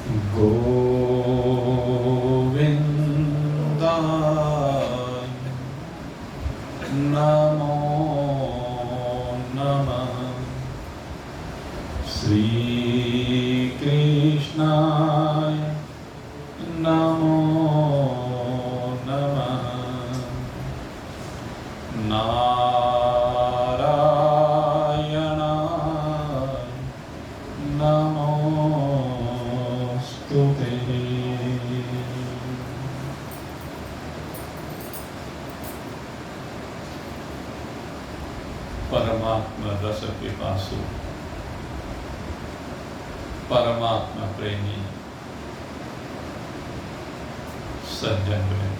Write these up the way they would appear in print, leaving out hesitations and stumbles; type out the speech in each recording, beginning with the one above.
गोविन्दाय नमो नमः। श्रीकृष्णाय नमो नमः। नारायणाय नमोस्तुते। परमात्मा रस पिपासु, परमात्मा प्रेमी सज्जन वृंद,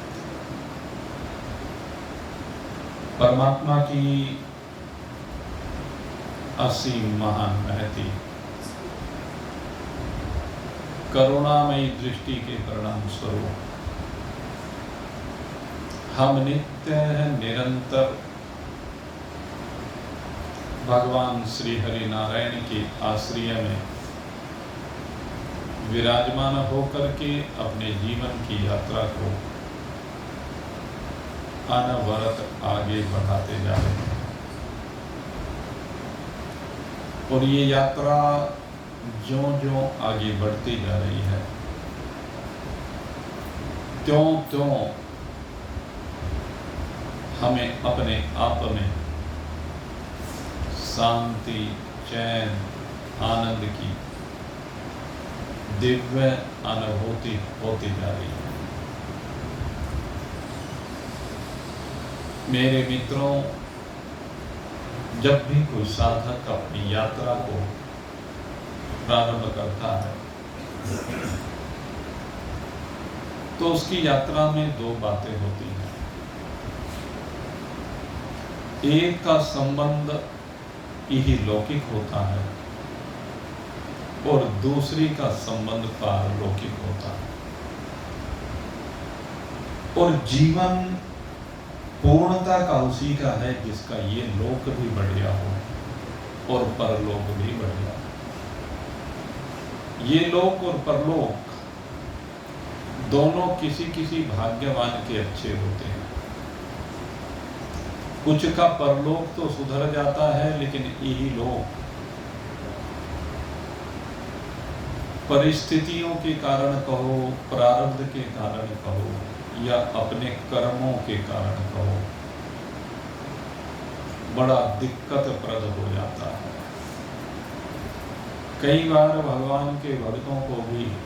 परमात्मा की असीम महान महती करुणामयी दृष्टि के परिणाम स्वरूप हम नित्य निरंतर भगवान श्री हरि नारायण के आश्रय में विराजमान होकर के अपने जीवन की यात्रा को अनवरत आगे बढ़ाते जा रहे हैं। और ये यात्रा ज्यों-ज्यों आगे बढ़ती जा रही है, त्यों-त्यों हमें अपने आप में शांति, चैन, आनंद की दिव्य अनुभूति होती जा रही है। मेरे मित्रों, जब भी कोई साधक अपनी यात्रा को प्रारंभ करता है तो उसकी यात्रा में दो बातें होती हैं। एक का संबंध यही लौकिक होता है और दूसरी का संबंध पारलौकिक होता है। और जीवन पूर्णता का उसी का है जिसका ये लोक भी बढ़िया हो और परलोक भी बढ़िया हो। ये लोक और परलोक दोनों किसी किसी भाग्यवान के अच्छे होते हैं। कुछ का परलोक तो सुधर जाता है, लेकिन यही लोक परिस्थितियों के कारण कहो, प्रारब्ध के कारण कहो या अपने कर्मों के कारण कहो, बड़ा दिक्कतप्रद हो जाता है। कई बार भगवान के भक्तों को भी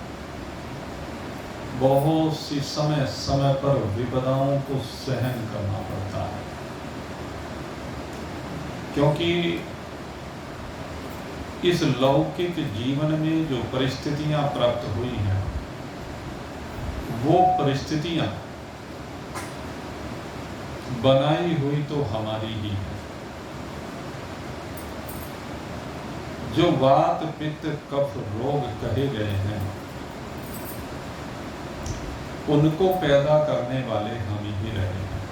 बहुत सी समय समय पर विपदाओं को सहन करना पड़ता है, क्योंकि इस लौकिक जीवन में जो परिस्थितियां प्राप्त हुई हैं, वो परिस्थितियां बनाई हुई तो हमारी ही है। जो वात पित्त कफ रोग कहे गए हैं, उनको पैदा करने वाले हम ही रहे हैं।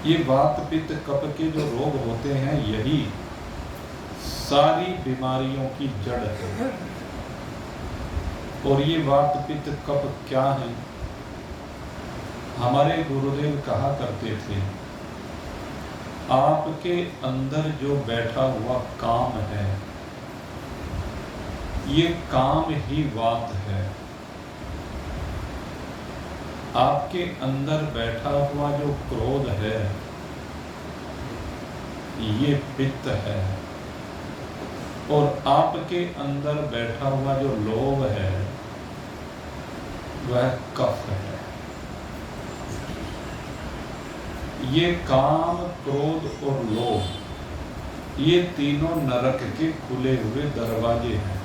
ये वात पित्त कफ के जो रोग होते हैं, यही सारी बीमारियों की जड़ है। और ये वात पित्त कफ क्या है? हमारे गुरुदेव कहा करते थे, आपके अंदर जो बैठा हुआ काम है, ये काम ही वात है। आपके अंदर बैठा हुआ जो क्रोध है, ये पित्त है। और आपके अंदर बैठा हुआ जो लोभ है, वह कफ है। ये काम, क्रोध और लोभ, ये तीनों नरक के खुले हुए दरवाजे हैं।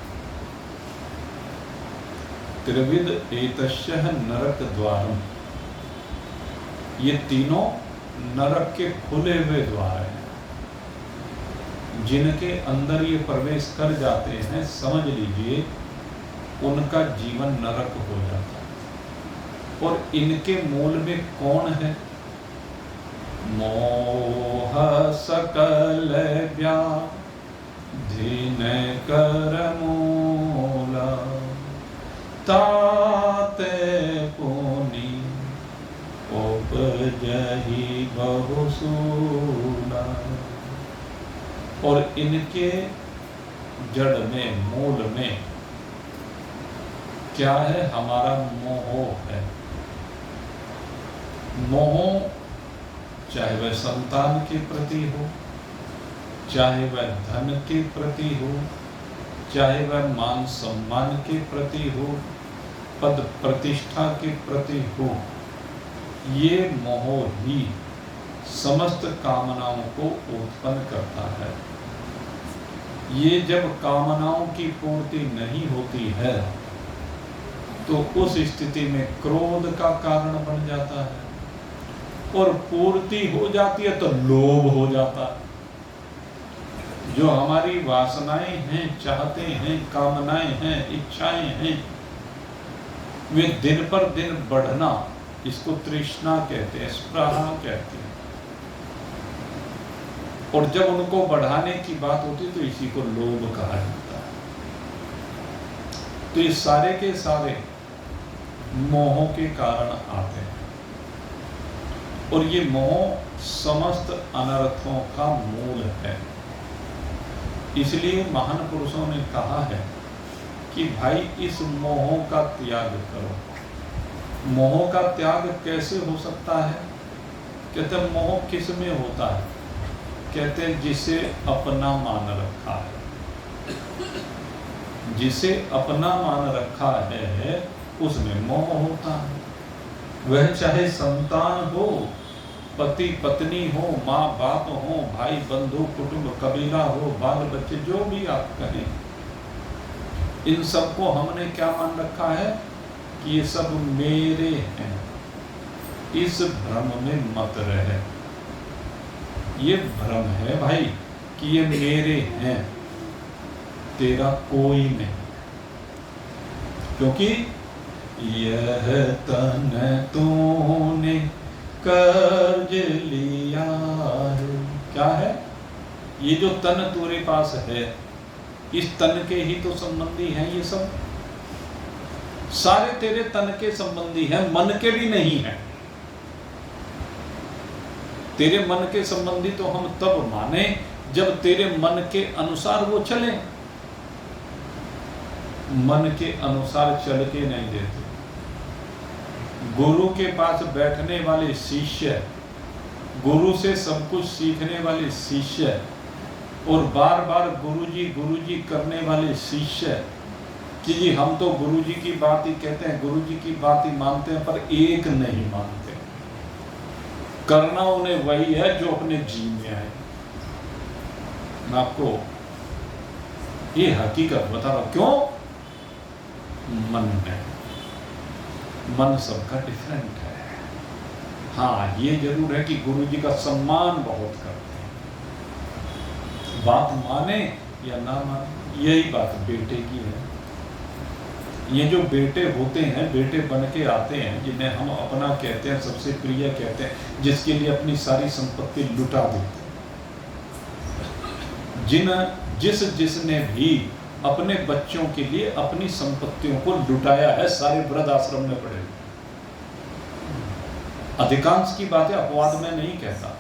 त्रिविध एतस्यः नरक द्वारम, ये तीनों नरक के खुले हुए द्वार हैं। जिनके अंदर ये प्रवेश कर जाते हैं, समझ लीजिए उनका जीवन नरक हो जाता है। और इनके मूल में कौन है? मोह सकल व्याधि न कर मूला, ताते पुनि उपजहि बहु सूना। और इनके जड़ में, मूल में क्या है? हमारा मोह है। मोह चाहे वह संतान के प्रति हो, चाहे वह धन के प्रति हो, चाहे वह मान सम्मान के प्रति हो, पद प्रतिष्ठा के प्रति हो, ये मोह ही समस्त कामनाओं को उत्पन्न करता है। ये जब कामनाओं की पूर्ति नहीं होती है तो उस स्थिति में क्रोध का कारण बन जाता है, और पूर्ति हो जाती है तो लोभ हो जाता है। जो हमारी वासनाएं हैं, चाहते हैं, कामनाएं हैं, इच्छाएं हैं, वे दिन पर दिन बढ़ना, इसको तृष्णा कहते हैं, स्पृहा कहते हैं। और जब उनको बढ़ाने की बात होती तो इसी को लोभ कहा जाता है। तो ये सारे के सारे मोह के कारण आते हैं, और ये मोह समस्त अनर्थों का मूल है। इसलिए महान पुरुषों ने कहा है कि भाई इस मोह का त्याग करो। मोह का त्याग कैसे हो सकता है? कहते हैं मोह किस में होता है? कहते हैं जिसे अपना मान रखा है। जिसे अपना मान रखा है उसमें मोह होता है। वह चाहे संतान हो, पति पत्नी हो, माँ बाप हो, भाई बंधु कुटुंब कबीला हो, बाल बच्चे, जो भी आप कहें, इन सबको हमने क्या मान रखा है कि ये सब मेरे हैं। इस भ्रम में मत रहे। ये भ्रम है भाई कि ये मेरे हैं, तेरा कोई नहीं। क्योंकि यह तन तूने कर्ज लिया है। क्या है? ये जो तन तेरे पास है, इस तन के ही तो संबंधी हैं ये सब। सारे तेरे तन के संबंधी हैं, मन के भी नहीं है। तेरे मन के संबंधी तो हम तब माने जब तेरे मन के अनुसार वो चले। मन के अनुसार चल के नहीं देते। गुरु के पास बैठने वाले शिष्य, गुरु से सब कुछ सीखने वाले शिष्य, और बार बार गुरुजी करने वाले शिष्य कि जी हम तो गुरुजी की बात ही कहते हैं, गुरुजी की बात ही मानते हैं, पर एक नहीं मानते। करना उन्हें वही है जो अपने जी में है। मैं आपको ये हकीकत बता रहा हूं। क्यों? मन है, मन सबका डिफरेंट है। हाँ, ये जरूर है कि गुरुजी का सम्मान बहुत करते हैं। बात माने या ना माने, यही बात बेटे की है। ये जो बेटे होते हैं, बेटे बन के आते हैं, जिन्हें हम अपना कहते हैं, सबसे प्रिय कहते हैं, जिसके लिए अपनी सारी संपत्ति लुटा देते हैं। जिसने भी अपने बच्चों के लिए अपनी संपत्तियों को लुटाया है, सारे वृद्ध आश्रम में पड़े। अधिकांश की बातें अपवाद में नहीं कहता,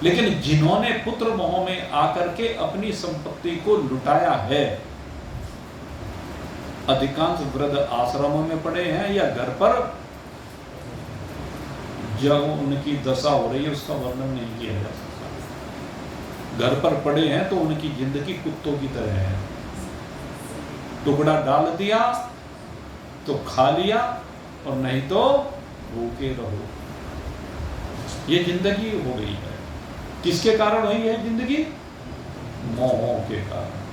लेकिन जिन्होंने पुत्र मोह में आकर के अपनी संपत्ति को लुटाया है, अधिकांश वृद्ध आश्रमों में पड़े हैं या घर पर जब उनकी दशा हो रही है उसका वर्णन नहीं किया जा सकता। घर पर पड़े हैं तो उनकी जिंदगी कुत्तों की तरह है। टुकड़ा डाल दिया तो खा लिया, और नहीं तो भूखे रहो। ये जिंदगी हो गई है। किसके कारण हुई है जिंदगी? मोह के कारण।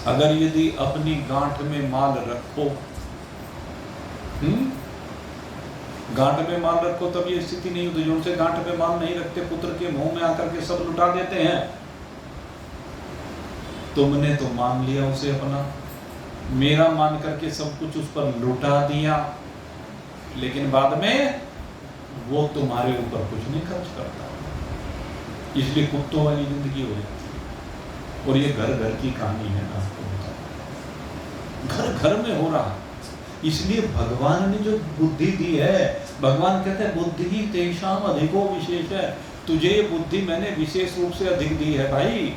अगर यदि अपनी गांठ में माल रखो, गांठ में माल रखो, तब ये स्थिति नहीं होती। जो उनसे गांठ में माल नहीं रखते, पुत्र के मुंह में आकर के सब लुटा देते हैं। तुमने तो मान लिया उसे अपना, मेरा मान करके सब कुछ उस पर लुटा दिया, लेकिन बाद में वो तुम्हारे ऊपर कुछ नहीं खर्च करता। इसलिए कुत्तों वाली जिंदगी हो जाती है। और ये घर घर की कहानी है, आपको बता। घर घर में हो रहा। इसलिए भगवान ने जो बुद्धि दी है, भगवान कहते हैं बुद्धि ही तेषाम अधिको विशेष है, तुझे ये बुद्धि मैंने विशेष रूप से अधिक दी है भाई,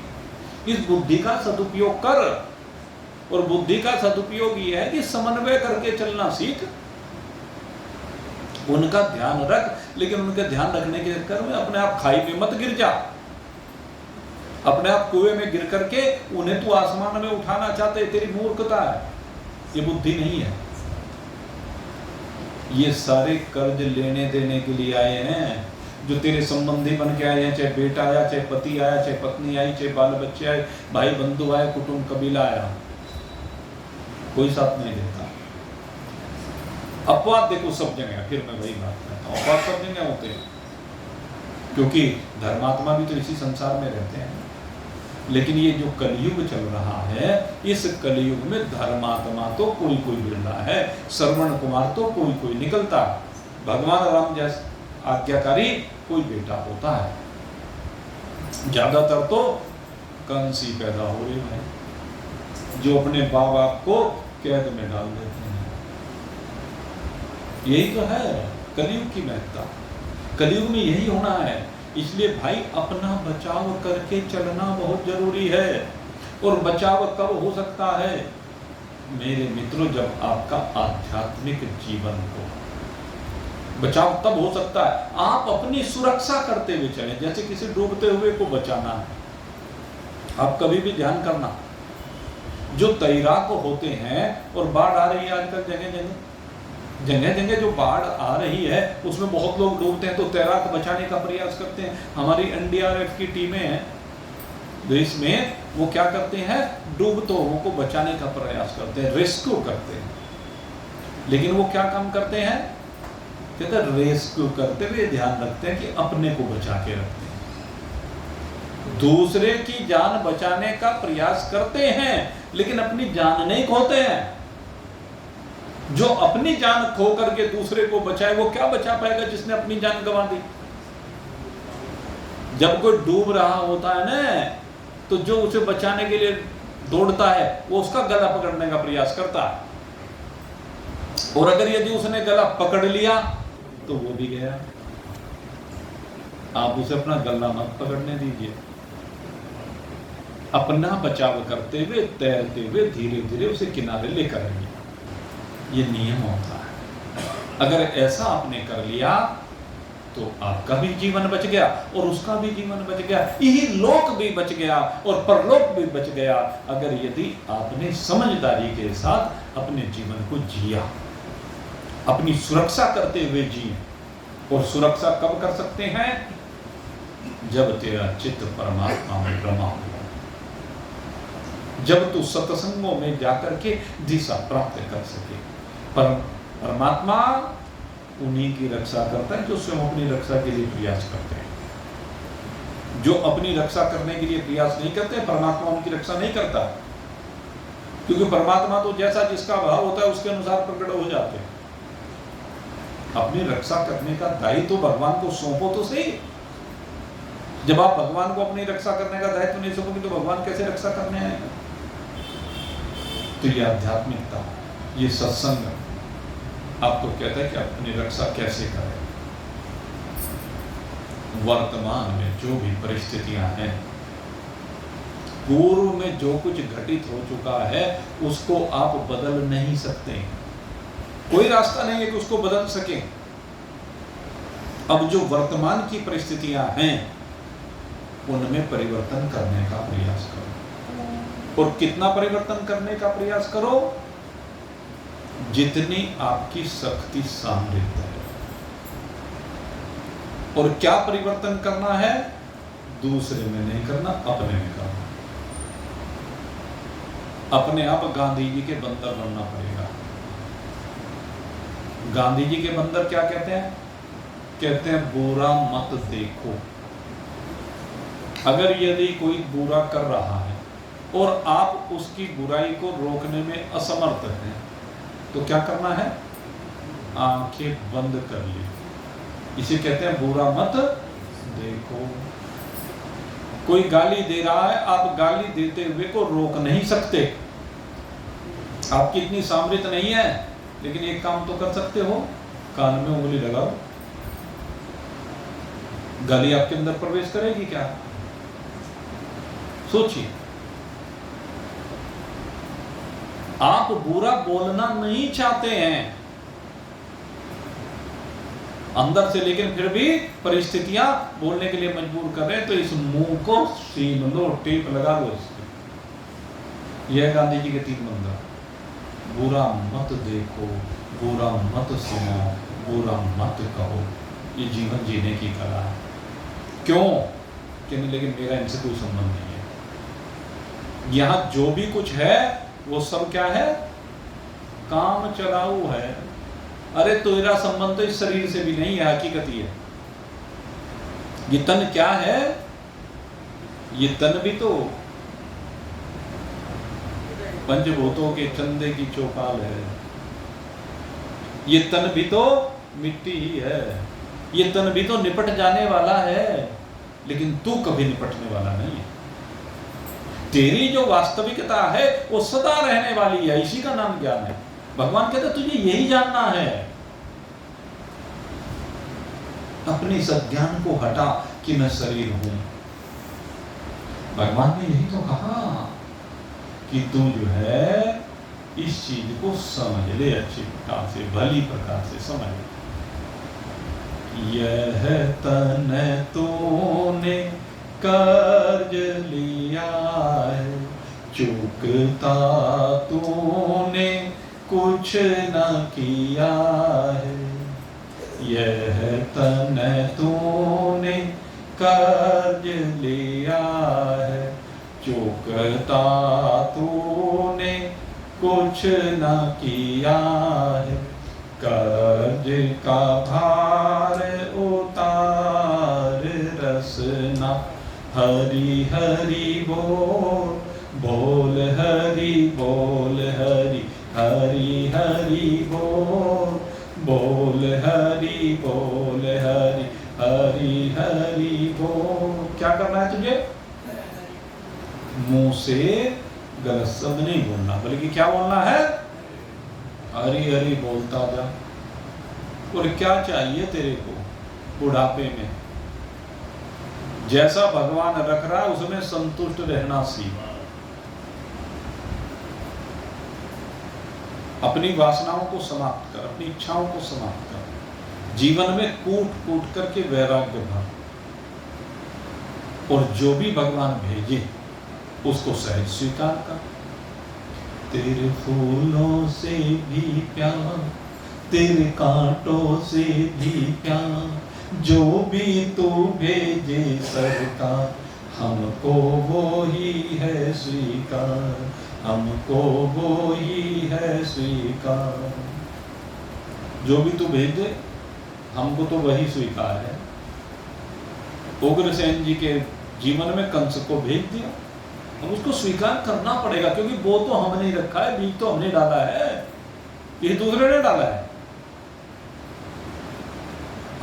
इस बुद्धि का सदुपयोग कर। और बुद्धि का सदुपयोग ये है कि समन्वय करके चलना सीख, उनका ध्यान रख, लेकिन उनका ध्यान रखने के चक्कर में अपने आप खाई में मत गिर जा, अपने आप कुएं में गिर करके उन्हें तू आसमान में उठाना चाहते, तेरी मूर्खता है, ये बुद्धि नहीं है। ये सारे कर्ज लेने देने के लिए आए हैं, जो तेरे संबंधी बन के आए हैं, चाहे बेटा आया, चाहे पति आया, चाहे पत्नी आई, चाहे बाल बच्चे आए, भाई बंधु आए, कुटुंब कबीला आया, कोई साथ नहीं देता। अपवाद देखो सब जगह, फिर मैं वही बात करता हूँ, अपवाद सब जगह होते हैं, क्योंकि धर्मात्मा भी तो इसी संसार में रहते हैं। लेकिन ये जो कलयुग चल रहा है, इस कलयुग में धर्मात्मा तो कोई कोई बिरला है, श्रवण कुमार तो कोई कोई निकलता है, भगवान राम जैसे आज्ञाकारी कोई बेटा होता है, ज्यादातर तो कंस ही पैदा हो रहे हैं, जो अपने माँ बाप को कैद में डाल देते हैं। यही तो है कलयुग की महत्ता, कलयुग में यही होना है। इसलिए भाई अपना बचाव करके चलना बहुत जरूरी है। और बचाव कब हो सकता है मेरे मित्रों? जब आपका आध्यात्मिक जीवन को बचाव तब हो सकता है, आप अपनी सुरक्षा करते हुए चलें। जैसे किसी डूबते हुए को बचाना है, आप कभी भी ध्यान करना, जो तैराक होते हैं, और बाढ़ आ रही है आजकल जगह जगह जो बाढ़ आ रही है उसमें बहुत लोग डूबते हैं, तो तैराक बचाने का प्रयास करते हैं। हमारी एनडीआरएफ की टीमें हैं देश में, वो क्या करते हैं, डूबते लोगों को बचाने का प्रयास करते हैं, रेस्क्यू करते हैं। लेकिन वो क्या काम करते हैं, कहते हैं रेस्क्यू करते हुए ध्यान रखते हैं कि अपने को बचा के रखते हैं। दूसरे की जान बचाने का प्रयास करते हैं, लेकिन अपनी जान नहीं खोते हैं। जो अपनी जान खो करके दूसरे को बचाए, वो क्या बचा पाएगा जिसने अपनी जान गंवा दी? जब कोई डूब रहा होता है ना, तो जो उसे बचाने के लिए दौड़ता है, वो उसका गला पकड़ने का प्रयास करता है। और अगर यदि उसने गला पकड़ लिया तो वो भी गया। आप उसे अपना गला मत पकड़ने दीजिए, अपना बचाव करते हुए, तैरते हुए धीरे धीरे उसे किनारे लेकर आइए। ये नियम होता है। अगर ऐसा आपने कर लिया तो आपका भी जीवन बच गया और उसका भी जीवन बच गया, यही लोक भी बच गया और परलोक भी बच गया, अगर यदि आपने समझदारी के साथ अपने जीवन को जिया, अपनी सुरक्षा करते हुए जिए। और सुरक्षा कब कर सकते हैं? जब तेरा चित्त परमात्मा में रमा हो, जब तू सत्संगों में जाकर के दिशा प्राप्त कर सके। परमात्मा उन्हीं की रक्षा करता है जो स्वयं अपनी रक्षा के लिए प्रयास करते हैं। जो अपनी रक्षा करने के लिए प्रयास नहीं करते, परमात्मा उनकी रक्षा नहीं करता, क्योंकि परमात्मा तो जैसा जिसका भाव होता है उसके अनुसार प्रकट हो जाते हैं। अपनी रक्षा करने का दायित्व तो भगवान को सौंपो तो सही। जब आप भगवान को अपनी रक्षा करने का दायित्व नहीं सौंपोगे तो भगवान कैसे रक्षा करने आएगा? तो ये आध्यात्मिकता, ये सत्संग आपको कहता है कि अपनी रक्षा कैसे करें। वर्तमान में जो भी परिस्थितियां हैं, पूर्व में जो कुछ घटित हो चुका है उसको आप बदल नहीं सकते, कोई रास्ता नहीं है कि उसको बदल सके। अब जो वर्तमान की परिस्थितियां हैं उनमें परिवर्तन करने का प्रयास करो। और कितना परिवर्तन करने का प्रयास करो? जितनी आपकी शक्ति सामर्थ्य है। और क्या परिवर्तन करना है? दूसरे में नहीं करना, अपने में करना। अपने आप गांधी जी के बंदर बनना पड़ेगा। गांधी जी के बंदर क्या कहते हैं? कहते हैं बुरा मत देखो। अगर यदि कोई बुरा कर रहा है और आप उसकी बुराई को रोकने में असमर्थ हैं तो क्या करना है? आंखें बंद कर ली। इसे कहते हैं बुरा मत देखो। कोई गाली दे रहा है, आप गाली देते हुए को रोक नहीं सकते, आपकी इतनी सामर्थ्य नहीं है, लेकिन एक काम तो कर सकते हो, कान में उंगली लगाओ। गाली आपके अंदर प्रवेश करेगी क्या? सोचिए। आप बुरा बोलना नहीं चाहते हैं अंदर से, लेकिन फिर भी परिस्थितियां बोलने के लिए मजबूर कर रहे हैं, तो इस मुंह को सील लो, टेप लगा लो इसके। यह गांधी जी के 3 मंत्र। बुरा मत देखो, बुरा मत सुनो, बुरा मत कहो। ये जीवन जीने की कला है। क्यों? क्योंकि लेकिन मेरा इनसे कोई संबंध नहीं है। यहां जो भी कुछ है वो सब क्या है? काम चलाऊ है। अरे तेरा संबंध तो इस शरीर से भी नहीं है, हकीकत ही है। ये तन क्या है? ये तन भी तो पंचभूतों के चंदे की चौपाल है। ये तन भी तो मिट्टी ही है। ये तन भी तो निपट जाने वाला है, लेकिन तू कभी निपटने वाला नहीं है। तेरी जो वास्तविकता है वो सदा रहने वाली है। इसी का नाम ज्ञान है। भगवान कहते तुझे यही जानना है। अपने इस अज्ञान को हटा कि मैं शरीर हूं। भगवान ने यही तो कहा कि तू जो है इस चीज को समझ ले, अच्छी प्रकार से, भली प्रकार से समझ ले। यह तन तूने कर्ज लिया है, चूकता तूने कुछ न किया है। यह तन तूने कर्ज लिया है, चूकता तूने कुछ न किया है। कर्ज का भार उतार रसना, हरि हरि बोल, बोल हरि बोल, हरि हरि हरि बोल, बोल हरि बोल, हरि हरि हरि बोल। क्या करना है तुझे? मुंह से गलत शब्द नहीं बोलना, बल्कि क्या बोलना है? हरि हरि बोलता जा। और क्या चाहिए तेरे को बुढ़ापे में? जैसा भगवान रख रहा है उसमें संतुष्ट रहना सीख। अपनी वासनाओं को समाप्त कर, अपनी इच्छाओं को समाप्त कर। जीवन में कूट कूट करके वैराग्य भर, और जो भी भगवान भेजे उसको सहज स्वीकार कर। तेरे फूलों से भी प्यार, तेरे कांटों से भी प्यार, जो भी तू भेजे सरकार, हमको वो ही है स्वीकार, हमको वो ही है स्वीकार। जो भी तू भेज दे हमको तो वही स्वीकार है। उग्रसेन जी के जीवन में कंस को भेज दिया, अब उसको स्वीकार करना पड़ेगा, क्योंकि वो तो हमने ही रखा है, बीज तो हमने डाला है, ये दूसरे ने डाला है।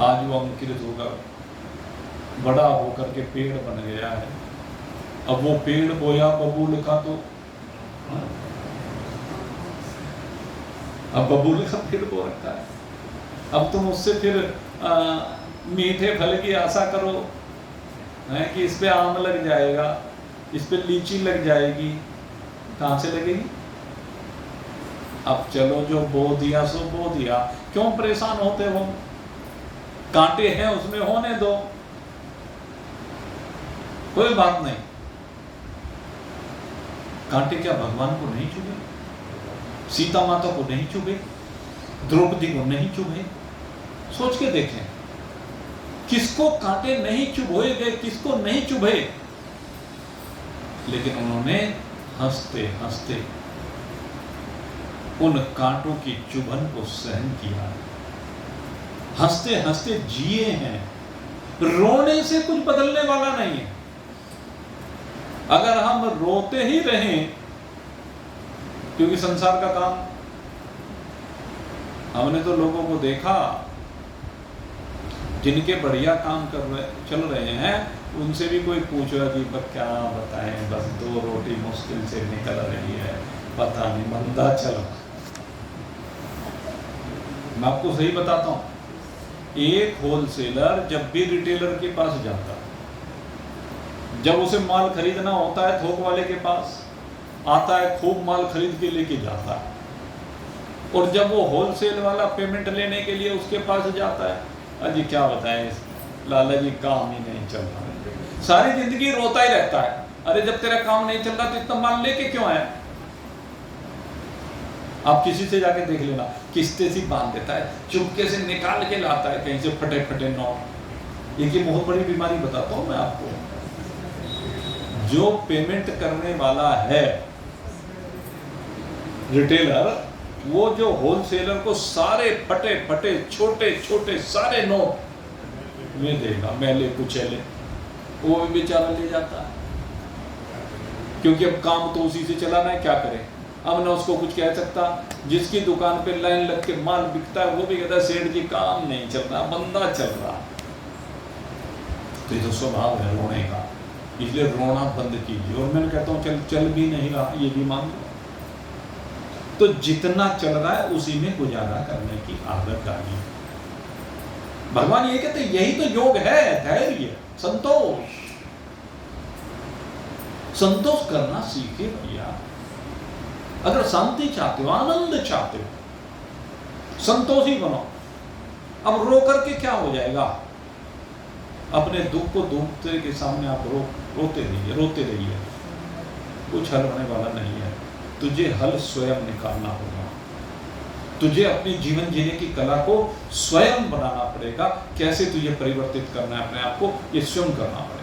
आज वो अंकुरित होकर बड़ा होकर के पेड़ बन गया है। अब वो पेड़ बोया बबूल का, तो अब बबूल का पेड़ बो रखा है। अब तुम उससे फिर मीठे फल की आशा करो है कि इस पे आम लग जाएगा, इस पे लीची लग जाएगी, कहां से लगेगी? अब चलो जो बो दिया सो बो दिया, क्यों परेशान होते हो? कांटे हैं उसमें, होने दो, कोई बात नहीं। कांटे क्या भगवान को नहीं चुभे? सीता माता को नहीं चुभे? द्रौपदी को नहीं चुभे? सोच के देखें, किसको कांटे नहीं चुभोए गए, किसको नहीं चुभे? लेकिन उन्होंने हंसते हंसते उन कांटों की चुभन को सहन किया, हंसते हंसते जिए हैं। रोने से कुछ बदलने वाला नहीं है। अगर हम रोते ही रहें, क्योंकि संसार का काम, हमने तो लोगों को देखा जिनके बढ़िया काम चल रहे हैं, उनसे भी कोई पूछ रहा कि क्या बताएं, बस 2 रोटी मुश्किल से निकल रही है, पता नहीं, मंदा चल रहा। मैं आपको सही बताता हूं, एक होलसेलर जब भी रिटेलर के पास जाता है, जब उसे माल खरीदना होता है थोक वाले के पास आता है, खूब माल खरीद के लेके जाता है, और जब वो होलसेल वाला पेमेंट लेने के लिए उसके पास जाता है, अजी क्या बताएं लाला जी, काम ही नहीं चल रहा, सारी जिंदगी रोता ही रहता है। अरे जब तेरा काम नहीं चल रहा तो इतना माल लेके क्यों आया? आप किसी से जाके देख लेना, किस्ते सी बांध देता है, चुपके से निकाल के लाता है कहीं से फटे फटे नोट। एक बहुत बड़ी बीमारी बताता हूं मैं आपको, जो पेमेंट करने वाला है रिटेलर, वो जो होलसेलर को सारे फटे फटे छोटे छोटे सारे नोट में देगा, मैले कुचैले, वो भी बेचारा ले जाता है, क्योंकि अब काम तो उसी से चलाना है, क्या करे। अब ना उसको कुछ कह सकता, जिसकी दुकान पे लाइन लग के माल बिकता है वो भी कहता है सेठ जी काम नहीं चल रहा, बंदा चल रहा। तो ये तो स्वभाव है रोने का, इसलिए रोना बंद कीजिए। और मैं कहता हूँ चल भी नहीं रहा, ये भी मान लो, तो जितना चल रहा है उसी में गुजारा करने की आदत डालिए। भगवान ये कहते यही तो योग है, धैर्य, संतोष। संतोष करना सीखे भैया। अगर शांति चाहते हो, आनंद चाहते हो, संतोषी बनो। अब रो करके क्या हो जाएगा? अपने दुख को दूसरे के सामने आप रोते रहिए, कुछ हल होने वाला नहीं है। तुझे हल स्वयं निकालना होगा, तुझे अपनी जीवन जीने की कला को स्वयं बनाना पड़ेगा। कैसे तुझे परिवर्तित करना है अपने आप को, ये स्वयं करना पड़ेगा।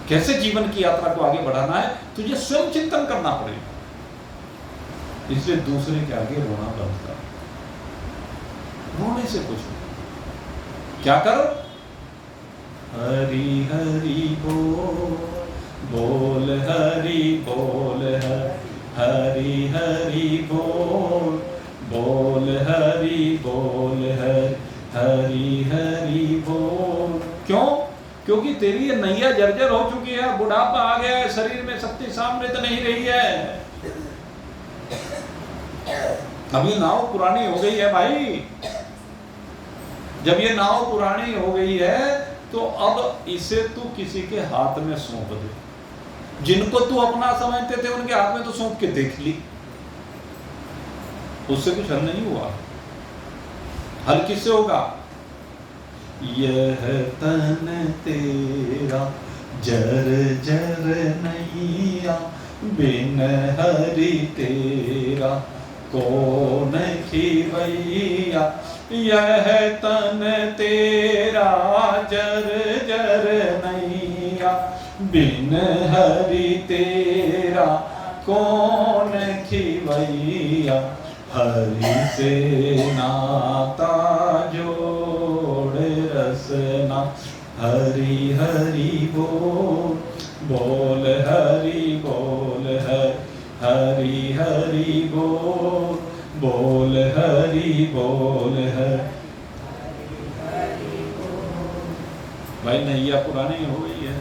कैसे जीवन की यात्रा को आगे बढ़ाना है, तुझे स्वयं चिंतन करना पड़ेगा। इसलिए दूसरे के आगे रोना बंद कर, रोने से कुछ नहीं। क्या करो? हरि हरि बोल, बोल हरि बोल, हरि हरि बोल, बोल हरि बोल, हरि हरि बोल। क्यों? क्योंकि तेरी ये नैया जर्जर हो चुकी है, बुढ़ापा आ गया है, शरीर में शक्ति सामर्थ्य नहीं रही है। अब ये नाव पुरानी हो गई है भाई। जब ये नाव पुरानी हो गई है तो अब इसे तू किसी के हाथ में सौंप दे। जिनको तू अपना समझते थे उनके हाथ में तो सौंप के देख ली, उससे कुछ हल नहीं हुआ। हल किससे होगा? यह तन तेरा जर जर नैया, बिन हरि तेरा कौन खिवैया। यह तन तेरा जर जर नैया, बिन हरि तेरा कौन खिवैया। हरि से नाता जोड़ रसना, हरि हरि बोल, बोल हरि बोल, हरि हरि बोल, बोल हरि बोल, भाई नैया पुरानी हो गई है।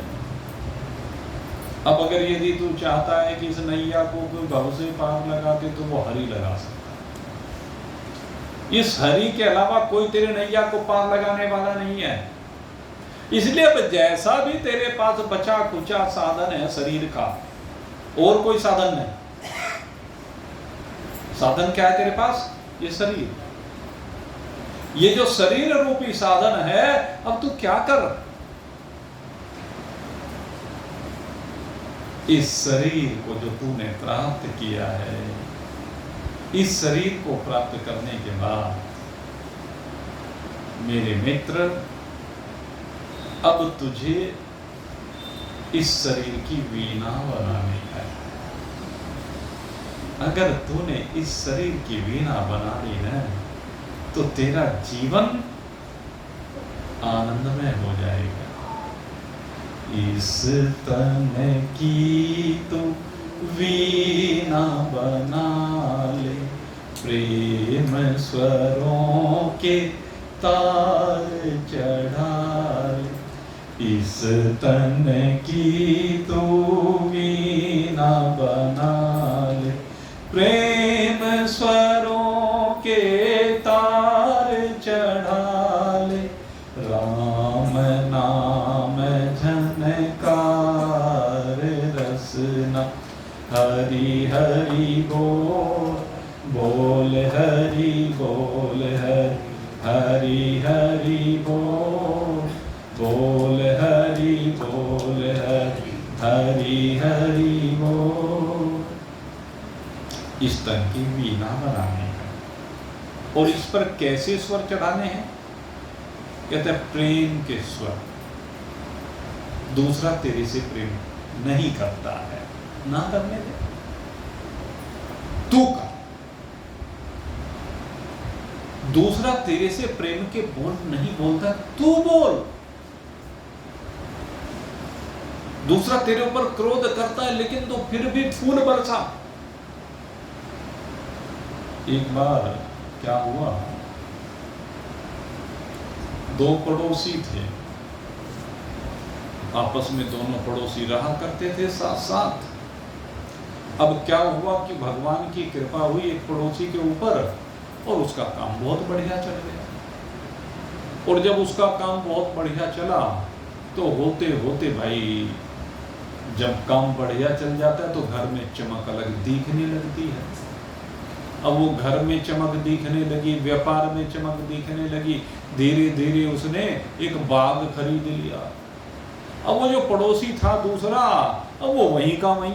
अब अगर यदि तू चाहता है कि इस नैया को कोई भव से पार लगा के, तो वो हरि लगा सकता। इस हरि के अलावा कोई तेरे नैया को पार लगाने वाला नहीं है। इसलिए अब जैसा भी तेरे पास बचा कुचा साधन है शरीर का, और कोई साधन नहीं। साधन क्या है तेरे पास? ये शरीर। ये जो शरीर रूपी साधन है, अब तू क्या कर? इस शरीर को जो तूने प्राप्त किया है, इस शरीर को प्राप्त करने के बाद मेरे मित्र, अब तुझे इस शरीर की वीणा बनानी है। अगर तूने इस शरीर की वीणा बना ली ना, तो तेरा जीवन आनंदमय हो जाएगा। इस तन की तू वीणा बना ले, प्रेम स्वरों के तार चढ़ा ले। इस तन की तू वीणा न बना ले। प्रेम स्वरों के तार चढ़ा ले, राम नाम झनकार रसना। हरि हरि बोल, बोल हरि बोल, हरि हरि बोल, बोल हरि बोल, हरि हरि बोल। इस तरह की वीणा बनानी है। और इस पर कैसे स्वर चढ़ाने हैं? कहते हैं प्रेम के स्वर। दूसरा तेरे से प्रेम नहीं करता है, ना करने दे, तू कर। दूसरा तेरे से प्रेम के बोल नहीं बोलता, तू बोल। दूसरा तेरे ऊपर क्रोध करता है लेकिन तो फिर भी फूल बरसा। एक बार क्या हुआ, दो पड़ोसी थे, आपस में दोनों पड़ोसी रहा करते थे साथ साथ। अब क्या हुआ कि भगवान की कृपा हुई एक पड़ोसी के ऊपर और उसका काम बहुत बढ़िया चल गया। और जब उसका काम बहुत बढ़िया चला तो होते होते भाई, जब काम बढ़िया चल जाता है तो घर में चमक अलग दिखने लगती है। अब वो घर में चमक दिखने लगी, व्यापार में चमक दिखने लगी। धीरे धीरे उसने एक बाग खरीद लिया। अब वो जो पड़ोसी था दूसरा, अब वो वहीं का वहीं,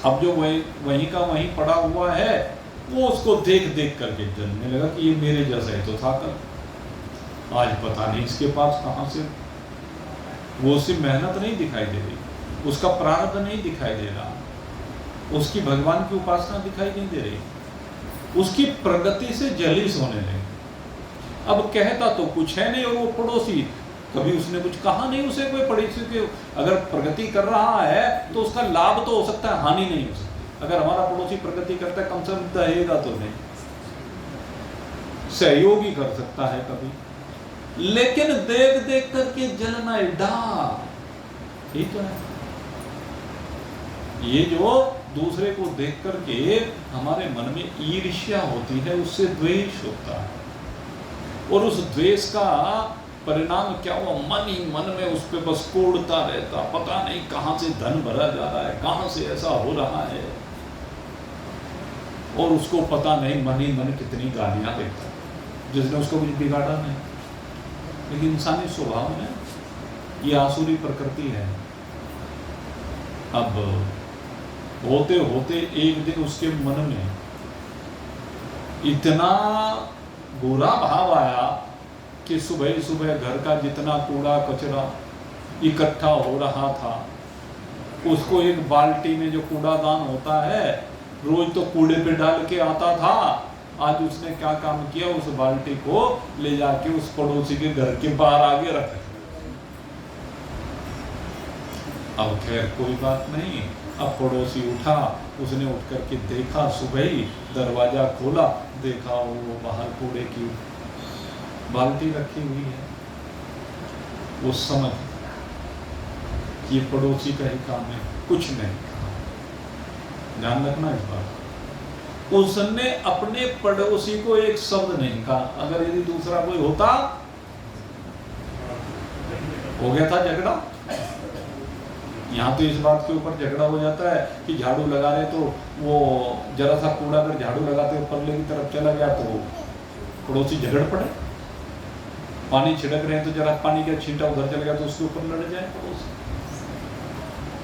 अब जो वहीं का वहीं पड़ा हुआ है, वो उसको देख देख करके जलने लगा कि ये मेरे जैसा ही तो था कल, आज पता नहीं इसके पास कहाँ से वो उससे मेहनत नहीं दिखाई दे रही, उसका प्रारब्ध नहीं दिखाई दे रहा, उसकी भगवान की उपासना दिखाई नहीं दे रही, उसकी प्रगति से जलीस होने लगे। अब कहता तो कुछ है नहीं, और वो पड़ोसी कभी उसने कुछ कहा नहीं उसे। कोई पड़ोसी के अगर प्रगति कर रहा है तो उसका लाभ तो हो सकता है, हानि नहीं हो सकती। अगर हमारा पड़ोसी प्रगति करता है कम से कम दहेगा तो नहीं, सहयोग ही कर सकता है कभी। लेकिन देख देख करके जलना एडा, ये तो है। ये जो दूसरे को देख करके हमारे मन में ईर्ष्या होती है, उससे द्वेष होता है। और उस द्वेष का परिणाम क्या हुआ, मन ही मन में उस पे बस कोड़ता रहता, पता नहीं कहां से धन भरा जा रहा है, कहां से ऐसा हो रहा है, और उसको पता नहीं मन ही मन कितनी गालियां देता है, जिसने उसको कुछ बिगाड़ा नहीं। लेकिन इंसानी स्वभाव में ये आसुरी प्रकृति है। अब होते होते एक दिन उसके मन में इतना बुरा भाव आया कि सुबह सुबह घर का जितना कूड़ा कचरा इकट्ठा हो रहा था, उसको एक बाल्टी में, जो कूड़ादान होता है, रोज तो कूड़े पे डाल के आता था, आज उसने क्या काम किया, उस बाल्टी को ले जाके उस पड़ोसी के घर के बाहर आगे रख। अब खैर कोई बात नहीं, अब पड़ोसी उठा, उसने उठ करके देखा, सुबह ही दरवाजा खोला, देखा वो बाहर कूड़े की बाल्टी रखी हुई है। वो समझ ये पड़ोसी का ही काम है, कुछ नहीं। ध्यान रखना इस बात। उसने अपने पड़ोसी को एक शब्द नहीं कहा। अगर यदि दूसरा कोई होता, हो गया था झगड़ा। यहाँ तो इस बात के ऊपर झगड़ा हो जाता है कि झाड़ू लगा रहे तो वो जरा सा कूड़ा अगर झाड़ू लगाते परले की तरफ चला गया तो पड़ोसी झगड़ पड़े। पानी छिड़क रहे हैं तो जरा पानी का छींटा उधर चला गया तो उसके ऊपर लड़ जाए पड़ोसी।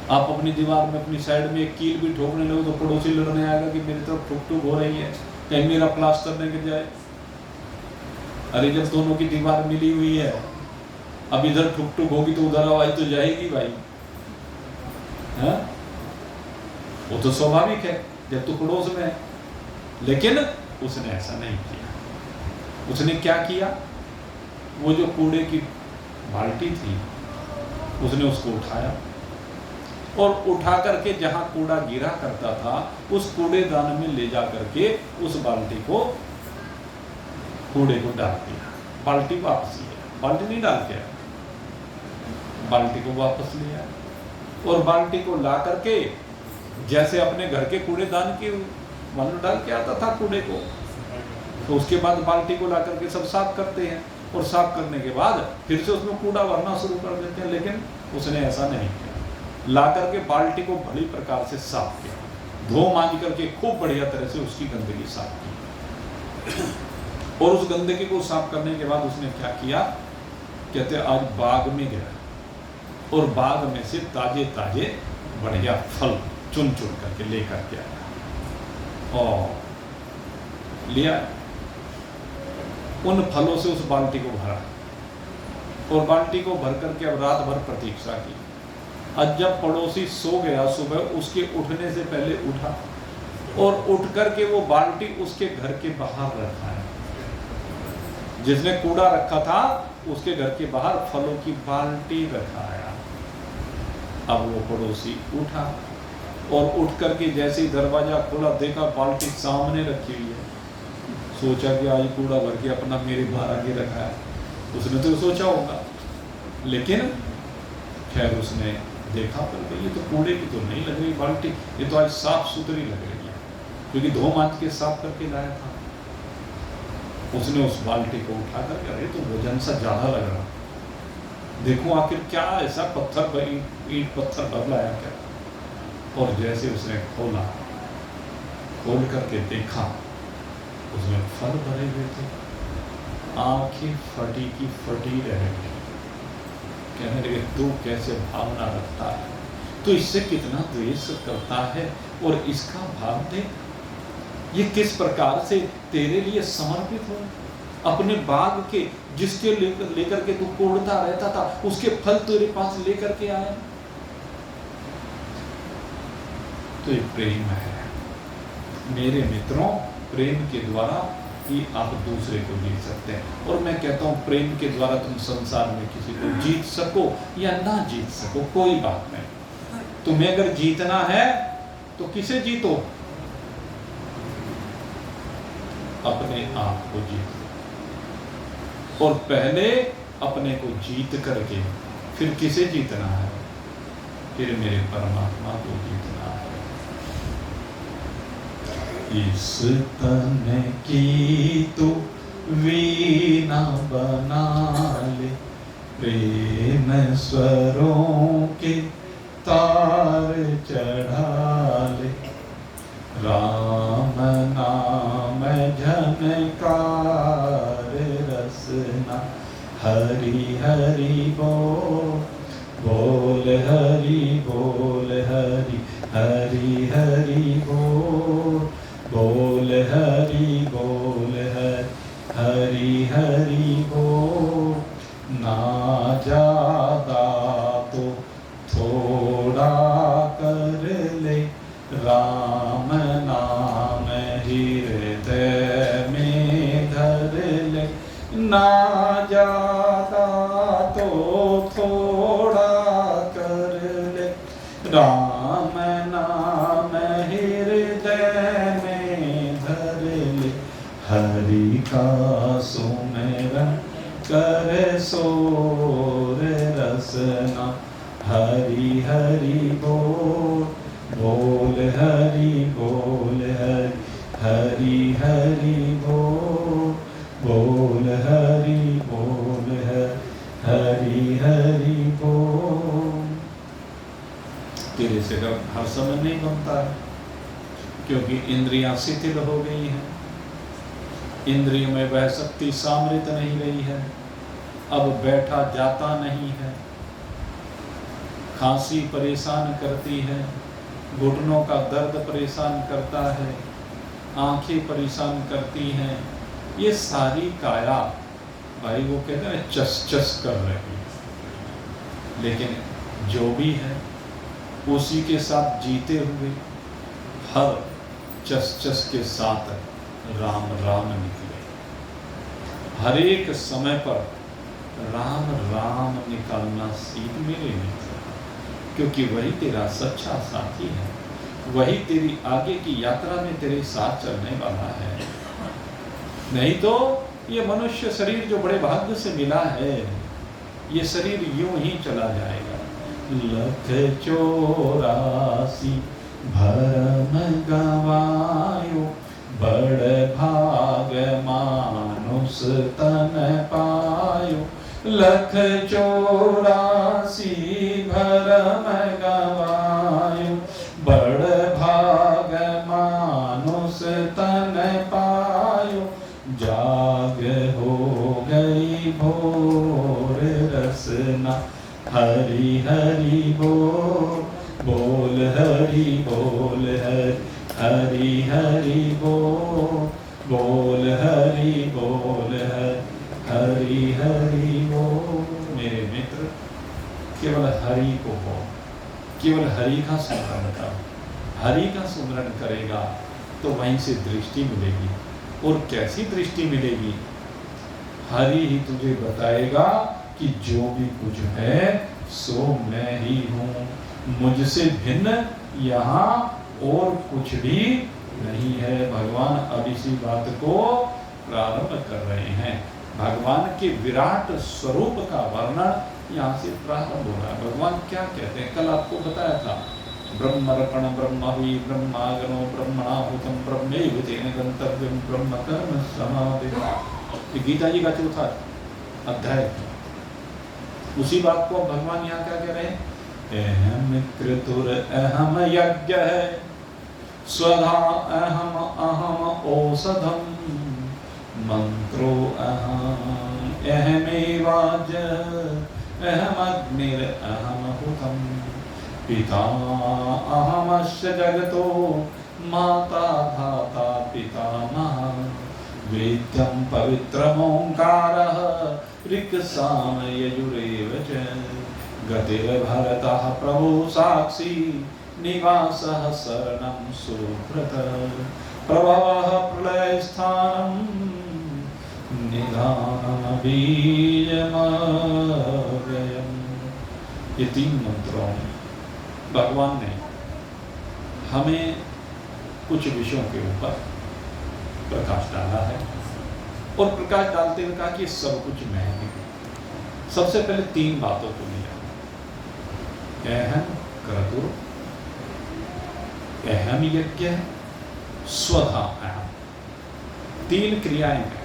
आप अपनी दीवार में, अपनी साइड में एक कील भी ठोकने लगे तो पड़ोसी लड़ने आएगा कि मेरी तरफ ठुक ठुक हो रही है, कहीं मेरा प्लास्टर न गिर जाए। अरे जब दोनों की दीवार मिली हुई है, अब इधर ठुक ठुक होगी तो उधर आवाज तो जाएगी भाई, है? वो तो स्वाभाविक है जब तो पड़ोस में है। लेकिन उसने ऐसा नहीं किया। उसने क्या किया, वो जो कूड़े की बाल्टी थी उसने उसको उठाया और उठा करके जहां कूड़ा गिरा करता था उस कूड़ेदान में ले जा करके उस बाल्टी को, कूड़े को डाल दिया। बाल्टी वापस लिया, बाल्टी नहीं डाल के, बाल्टी को वापस लिया। और बाल्टी को ला करके जैसे अपने घर के कूड़ेदान की मान डाल के आता था कूड़े को, तो उसके बाद बाल्टी को ला करके सब साफ करते हैं और साफ करने के बाद फिर से उसमें कूड़ा भरना शुरू कर देते हैं। लेकिन उसने ऐसा नहीं किया, ला करके बाल्टी को बड़ी प्रकार से साफ किया, धो मांज करके खूब बढ़िया तरह से उसकी गंदगी साफ की। और उस गंदगी को साफ करने के बाद उसने क्या किया, कहते आज बाग में गया और बाग में से ताजे ताजे बढ़िया फल चुन चुन करके लेकर के आया और लिया, उन फलों से उस बाल्टी को भरा और बाल्टी को भर करके अब रात भर प्रतीक्षा की। आज जब पड़ोसी सो गया सुबह, उसके उठने से पहले उठा और उठ करके वो बाल्टी उसके घर के बाहर रखा है। जिसने कूड़ा रखा था उसके घर के बाहर फलों की बाल्टी रखाया। अब वो पड़ोसी उठा और उठ करके जैसे ही दरवाजा खोला, देखा बाल्टी सामने रखी हुई है। सोचा कि आज कूड़ा भर के अपना मेरे बाहर आगे रखा है, उसने तो सोचा होगा। लेकिन खैर उसने देखा पर ये तो कूड़े की तो नहीं लग रही बाल्टी, ये तो आज साफ सुथरी लग रही है, क्योंकि धो मांज के साफ करके लाया था। उसने उस बाल्टी को उठा कर, अरे तो वजन सा ज्यादा लग रहा, देखो आखिर क्या ऐसा पत्थर ईंट पत्थर भर लाया क्या। और जैसे उसने खोला, खोल करके देखा, उसमें फल भरे हुए थे। आंखें फटी की फटी रह गई। कहने लगे तू कैसे भावना रखता है, तो इससे कितना द्वेष करता है, और इसका भाव दे, ये किस प्रकार से तेरे लिए समर्पित हो। अपने बाग के जिसके लेकर के तू कोड़ता रहता था, उसके फल तेरे पास लेकर के आया। तो ये प्रेम है मेरे मित्रों, प्रेम के द्वारा ही आप दूसरे को जीत सकते हैं। और मैं कहता हूं प्रेम के द्वारा तुम संसार में किसी को जीत सको या ना जीत सको, कोई बात नहीं। तुम्हें अगर जीतना है तो किसे जीतो, अपने आप को जीतो। और पहले अपने को जीत करके फिर किसे जीतना है, फिर मेरे परमात्मा को जीतना है। इस तन की तू वीणा बना ले, प्रेम स्वरों के तार चढ़ा ले। राम नाम झनकार रसना, हरि हरि बोल, बोल हरि बोल, हरि हरि हरि बोल, बोल हरि बोल, हरि हरि बोल। ना ज्यादा तो थोड़ा कर ले, राम नाम हृदय में धर ले। ना ज्यादा तो थोड़ा कर ले, राम नाम हृदय में धर ले। हरि का सुमिरन कर सोर रसना, हरि हरि बोल, बोल हरि बोल, हरि हरि बोल, बोल हरि बोल, हरि हरि बोल। तेरे से हर समय नहीं बनता है, क्योंकि इंद्रियां शिथिल हो गई हैं, इंद्रियों में वह शक्ति सामृत नहीं रही है, अब बैठा जाता नहीं है। खांसी परेशान करती है, घुटनों का दर्द परेशान करता है, आंखें परेशान करती हैं। ये सारी काया भाई वो कहते हैं चस चस कर रही है। लेकिन जो भी है उसी के साथ जीते हुए हर चस चस के साथ राम राम निकले। हर एक समय पर राम राम निकालना सीख मेरे मित्र, क्योंकि वही तेरा सच्चा साथी है, वही तेरी आगे की यात्रा में तेरे साथ चलने वाला है। नहीं तो ये मनुष्य शरीर जो बड़े भाग्य से मिला है, ये शरीर यूं ही चला जाएगा। लख 84 भरम गवायो, बड़ भाग मानुष तन पायो। लख 84 भरम गवायो, बड़ भाग मानुष तन पायो। जाग हो गई भोर रसना, हरि हरि बोल, बोल हरि बोल, हरि हरि बोल, बोल हरि बोल, हरि हरि बोल। मेरे मित्र, केवल हरि को हो, केवल हरि का स्मरण कर। हरि का स्मरण करेगा तो वहीं से दृष्टि मिलेगी। और कैसी दृष्टि मिलेगी? हरि ही तुझे बताएगा कि जो भी कुछ है सो मैं ही हूँ, मुझसे भिन्न यहाँ और कुछ भी नहीं है। भगवान अब इसी बात को प्रारंभ कर रहे हैं। भगवान के विराट स्वरूप का वर्णन यहाँ से प्रारंभ हो रहा है। भगवान क्या कहते हैं? कल आपको बताया था, ब्रह्मर्पण ब्रह्मवि ब्रह्मागनो ब्रह्मणाहुतम ब्रह्मैव तेन गंतव्यम ब्रह्म कर्म समाधि। गीता जी का चौथा अध्याय। उसी बात को भगवान यहाँ क्या कह रहे हैं? अहम क्रतुर अहम यज्ञ है, स्वधा अहम अहम औषधम, मंत्रो अहम अहमेवाज, अहम अग्निर अहम हुतम, पिता अहमस्य जगतो माता धाता पितामह, वेद्यं पवित्रमोंकारः ऋक्साम यजुरेव च, गतिर्भरतः प्रभु साक्षी निवासः शरणं सुव्रतः, प्रभवः प्रलयस्थानं निधानं बीजमव्ययम्। ये 3 मंत्रों में भगवान ने हमें कुछ विषयों के ऊपर प्रकाश डाला है और प्रकाश डालते हुए कहा कि सब कुछ मैं ही हूं। सबसे पहले 3 बातों को लिया, अहम क्रतुर, अहम यज्ञ, स्वधा अहम। 3 क्रियाएं हैं।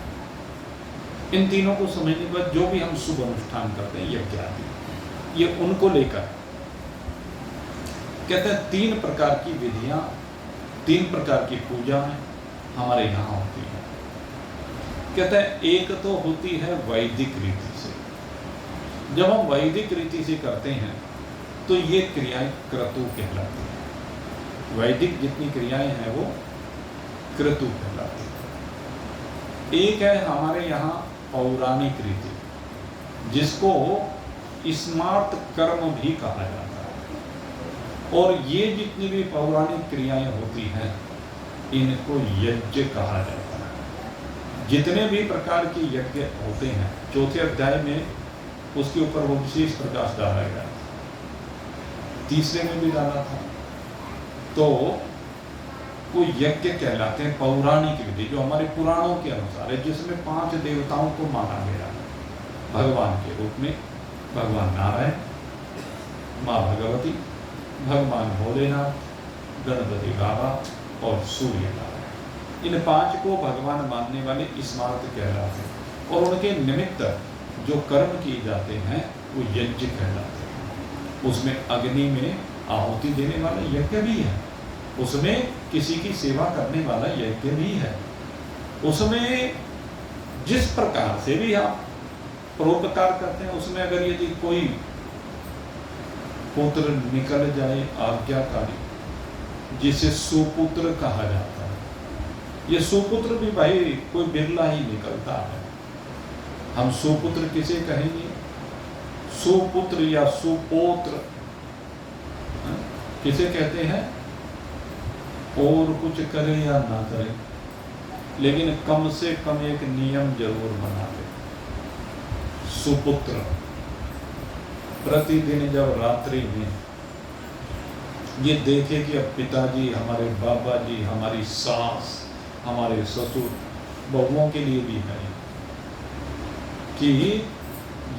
इन तीनों को समझने के बाद जो भी हम शुभ अनुष्ठान करते हैं यज्ञ आदि, ये उनको लेकर कहते हैं 3 प्रकार की विधियां, 3 प्रकार की पूजाएं हमारे यहाँ होती है। कहते हैं एक तो होती है वैदिक रीति से। जब हम वैदिक रीति से करते हैं तो ये क्रियाएं क्रतु कहलाती हैं। वैदिक जितनी क्रियाएं हैं वो क्रतु कहलाती हैं। एक है हमारे यहाँ पौराणिक रीति, जिसको स्मार्त कर्म भी कहा जाता है। और ये जितनी भी पौराणिक क्रियाएं होती हैं इनको यज्ञ कहा जाता है। जितने भी प्रकार के यज्ञ होते हैं, चौथे अध्याय में उसके ऊपर वो विशेष प्रकाश डाला गया, तीसरे में भी डाला था। तो वो यज्ञ कहलाते हैं पौराणिक विधि, जो हमारे पुराणों के अनुसार है, जिसमें 5 देवताओं को माना गया है भगवान के रूप में। भगवान नारायण, माँ भगवती, भगवान भोलेनाथ, गणपति बाबा और सूर्य नारायण। इन 5 को भगवान मानने वाले स्मार्त कहलाते हैं। और उनके निमित्त जो कर्म किए जाते हैं वो यज्ञ कहलाते हैं। उसमें अग्नि में आहुति देने वाला यज्ञ भी है, उसमें किसी की सेवा करने वाला यज्ञ भी है, उसमें जिस प्रकार से भी आप परोपकार करते हैं, उसमें अगर यदि कोई पुत्र निकल जाए आज्ञाकारी, जिसे सुपुत्र कहा जाता है, ये सुपुत्र भी भाई कोई बिरला ही निकलता है। हम सुपुत्र किसे कहेंगे? सुपुत्र या सुपोत्र किसे कहते हैं? और कुछ करे या ना करे, लेकिन कम से कम एक नियम जरूर बना दे। सुपुत्र प्रतिदिन जब रात्रि में ये देखे कि अब पिताजी, हमारे बाबा जी, हमारी सास, हमारे ससुर, बहुओं के लिए भी है कि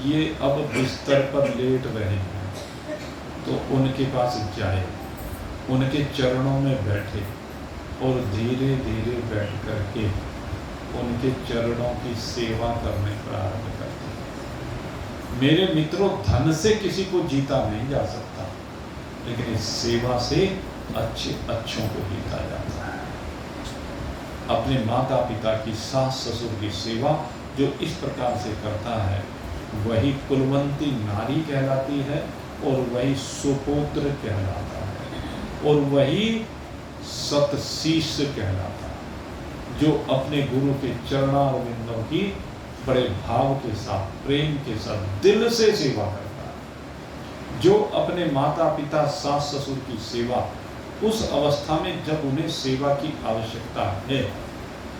ये अब बिस्तर पर लेट रहे हैं तो उनके पास जाए, उनके चरणों में बैठे और धीरे धीरे बैठ करके उनके चरणों की सेवा करने प्रारंभ करते हैं। मेरे मित्रों, धन से किसी को जीता नहीं जा सकता, लेकिन इस सेवा से अच्छों को जीता जाता है। अपने माता पिता की, सास ससुर की सेवा जो इस प्रकार से करता है, वही कुलवंती नारी कहलाती है और वही सुपुत्र कहलाता है और वही सतशिष्य कहलाता है, जो अपने गुरु के चरणारविंदों की बड़े भाव के साथ, प्रेम के साथ, दिल से सेवा करता है। जो अपने माता पिता, सास ससुर की सेवा उस अवस्था में जब उन्हें सेवा की आवश्यकता है,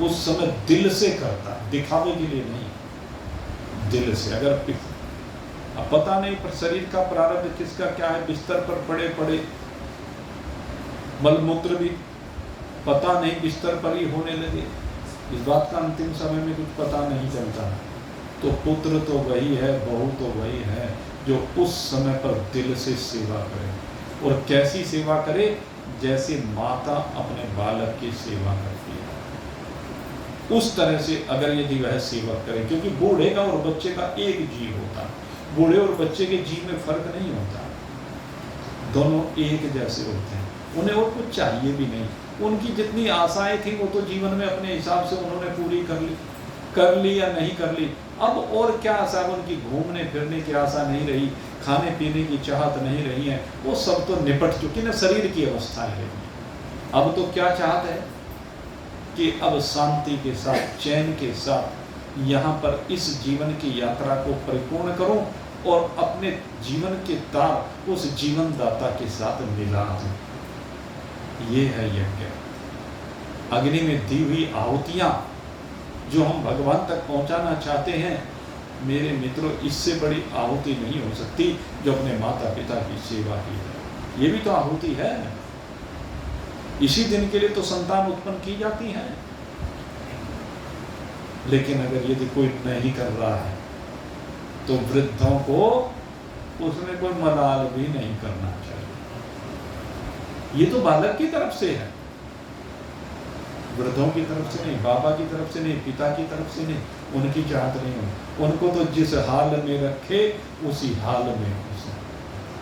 उस समय दिल से करता है, दिखावे के लिए नहीं, दिल से। अगर अब पता नहीं पर शरीर का प्रारब्ध किसका क्या है, बिस्तर पर पड़े पड़े मलमूत्र भी पता नहीं बिस्तर पर ही होने लगे, इस बात का अंतिम समय में कुछ पता नहीं चलता, तो पुत्र तो वही है, बहू तो वही है जो उस समय पर दिल से सेवा करे। और कैसी सेवा करे? जैसे माता अपने बालक की सेवा करती है, उस तरह से अगर यदि वह सेवक करे, क्योंकि बूढ़े का और बच्चे का एक जीव होता, बूढ़े और बच्चे के जीव में फर्क नहीं होता, दोनों एक जैसे होते हैं, उन्हें और कुछ चाहिए भी नहीं। उनकी जितनी आशाएं थी वो तो जीवन में अपने हिसाब से उन्होंने पूरी कर ली या नहीं कर ली। अब और क्या आशा, उनकी घूमने फिरने की आशा नहीं रही, खाने पीने की चाहत नहीं रही है, वो सब तो निपट चुकी ना, शरीर की अवस्था है। अब तो क्या चाहत है कि अब शांति के साथ, चैन के साथ यहाँ पर इस जीवन की यात्रा को परिपूर्ण करूं और अपने जीवन के तार उस जीवन दाता के साथ मिला दूं। ये है यज्ञ। अग्नि में दी हुई आहुतियां जो हम भगवान तक पहुंचाना चाहते हैं, मेरे मित्रों, इससे बड़ी आहुति नहीं हो सकती जो अपने माता पिता की सेवा की है। ये भी तो आहुति है। इसी दिन के लिए तो संतान उत्पन्न की जाती है। लेकिन अगर यदि कोई नहीं कर रहा है तो वृद्धों को उसमें कोई मलाल भी नहीं करना चाहिए। ये तो बालक की तरफ से है, वृद्धों की तरफ से नहीं, बाबा की तरफ से नहीं, पिता की तरफ से नहीं, उनकी चाहत नहीं हो। उनको तो जिस हाल में रखे उसी हाल में खुश है।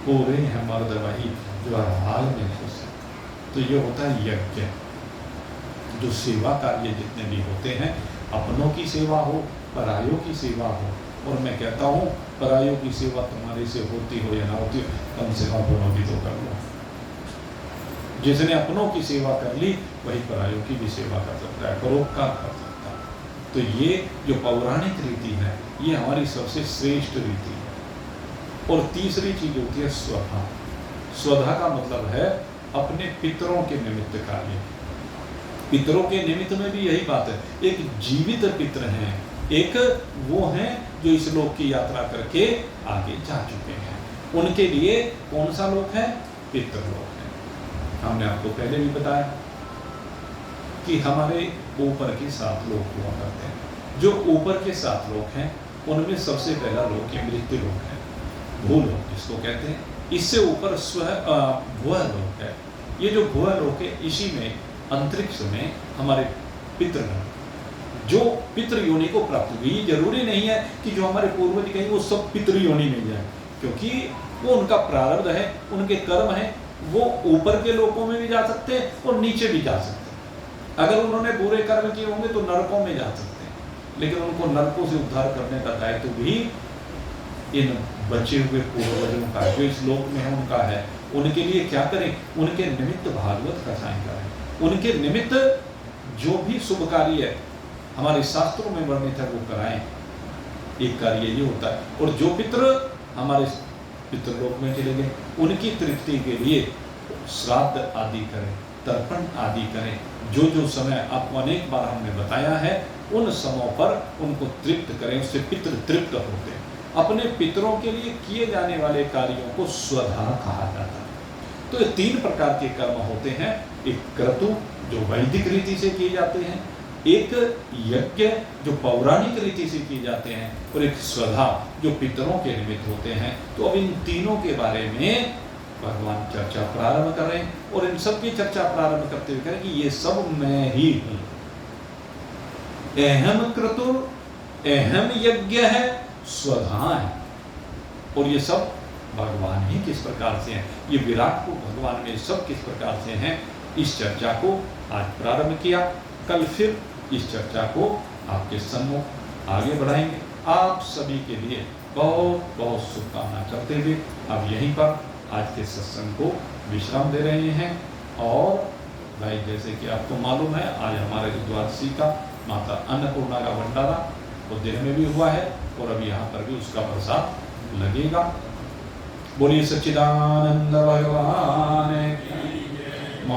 पूरे हैं मर्द वही जो हर हाल में खुश है। तो ये होता है यज्ञ। जो सेवा कार्य जितने भी होते हैं, अपनों की सेवा हो, परायों की सेवा हो, और मैं कहता हूँ परायों की सेवा तुम्हारे से होती हो या ना होती हो, कम से कम अपनों की तो कर लो। जिसने अपनों की सेवा कर ली वही परायों की भी सेवा कर सकता है, परोपकार कर सकता है। तो ये जो पौराणिक रीति है, ये हमारी सबसे श्रेष्ठ रीति है। और तीसरी चीज होती है स्वधा। स्वधा का मतलब है अपने पितरों के निमित्त कार्य। पितरों के निमित्त में भी यही बात है, एक जीवित पितर हैं, एक वो हैं जो इस लोक की यात्रा करके आगे जा चुके हैं। उनके लिए कौन सा लोक है? पितृलोक है। हमने आपको पहले भी बताया कि हमारे ऊपर के 7 लोक हुआ करते हैं। जो ऊपर के 7 लोक हैं उनमें सबसे पहला लोक है मृत्यु लोक है, भूलोक जिसको कहते हैं। इससे ऊपर भुआ लोक है। ये जो भुआ लोक है, इसी में अंतरिक्ष में हमारे पितृ जो पितृ योनि को प्राप्त हुई। ये जरूरी नहीं है कि जो हमारे पूर्वज कहीं वो सब पितृ योनि में जाए, क्योंकि वो उनका प्रारब्ध है, उनके कर्म है। वो ऊपर के लोकों में भी जा सकते हैं और नीचे भी जा सकते हैं। अगर उन्होंने बुरे कर्म किए होंगे तो नरकों में जा सकते हैं, लेकिन उनको नरकों से उद्धार करने का दायित्व भी इन बचे हुए पूर्वजों का, जो इस लोक में है उनका है। उनके लिए क्या करें? उनके निमित्त भागवत कथाएं करें, उनके निमित्त जो भी शुभ कार्य है हमारे शास्त्रों में वर्णित है वो कराएं। एक कार्य ये होता है। और जो पितृ हमारे पितृलोक में चले गए, उनकी तृप्ति के लिए श्राद्ध आदि करें, तर्पण आदि करें। जो जो समय आपको अनेक बार हमने बताया है, उन समयों पर उनको तृप्त करें, उससे पितृ तृप्त होते हैं। अपने पितरों के लिए किए जाने वाले कार्यों को स्वधा कहा जाता है। तो ये 3 प्रकार के कर्म होते हैं। एक क्रतु जो वैदिक रीति से किए जाते हैं, एक यज्ञ जो पौराणिक रीति से किए जाते हैं, और एक स्वधा जो पितरों के निमित्त होते हैं। तो अब इन तीनों के बारे में भगवान चर्चा प्रारंभ कर रहे हैं और इन सब की चर्चा प्रारंभ करते हुए करें कि ये सब मैं ही हूं। अहम क्रतुर, अहम यज्ञ है, स्वधा है, और ये सब भगवान ही किस प्रकार से हैं, ये विराट को भगवान में सब किस प्रकार से हैं, इस चर्चा को आज प्रारंभ किया। कल फिर इस चर्चा को आपके सम्मुख आगे बढ़ाएंगे। आप सभी के लिए बहुत बहुत शुभकामना करते हुए अब यहीं पर आज के सत्संग को विश्राम दे रहे हैं। और भाई जैसे कि आपको मालूम है, आज हमारे द्वादशी का माता अन्नपूर्णा का भंडारा वो दिन में भी हुआ है और अब यहाँ पर भी उसका प्रसाद लगेगा। बोलिए सच्चिदानंद भगवान की।